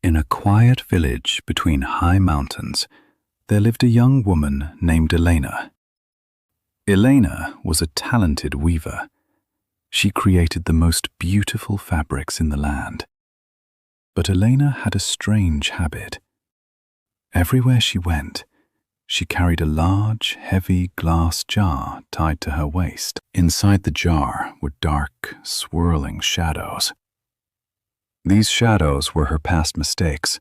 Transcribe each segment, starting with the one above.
In a quiet village between high mountains, there lived a young woman named Elena. Elena was a talented weaver. She created the most beautiful fabrics in the land. But Elena had a strange habit. Everywhere she went, she carried a large, heavy glass jar tied to her waist. Inside the jar were dark, swirling shadows. These shadows were her past mistakes.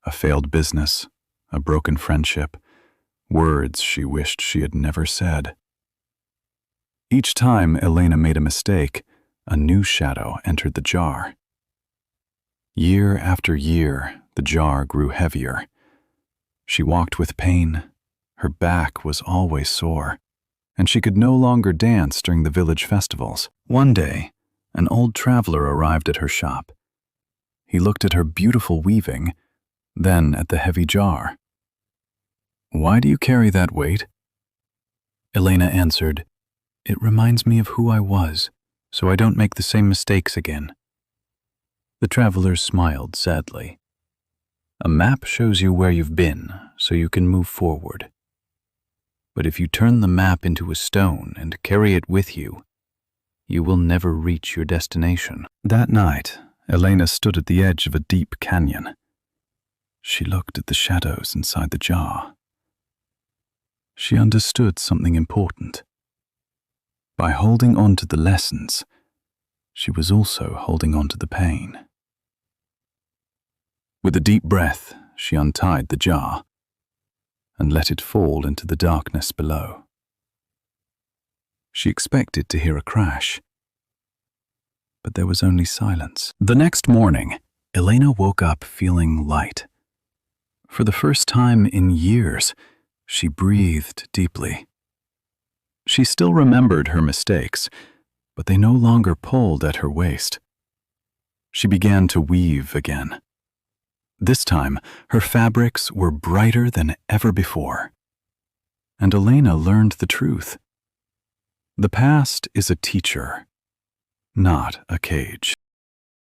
A failed business, a broken friendship, words she wished she had never said. Each time Elena made a mistake, a new shadow entered the jar. Year after year, the jar grew heavier. She walked with pain, her back was always sore, and she could no longer dance during the village festivals. One day, an old traveler arrived at her shop. He looked at her beautiful weaving, then at the heavy jar. "Why do you carry that weight?" Elena answered, "It reminds me of who I was, so I don't make the same mistakes again." The traveler smiled sadly. "A map shows you where you've been, so you can move forward. But if you turn the map into a stone and carry it with you, you will never reach your destination." That night, Elena stood at the edge of a deep canyon. She looked at the shadows inside the jar. She understood something important. By holding on to the lessons, she was also holding on to the pain. With a deep breath, she untied the jar and let it fall into the darkness below. She expected to hear a crash, but there was only silence. The next morning, Elena woke up feeling light. For the first time in years, she breathed deeply. She still remembered her mistakes, but they no longer pulled at her waist. She began to weave again. This time, her fabrics were brighter than ever before. And Elena learned the truth. The past is a teacher, not a cage.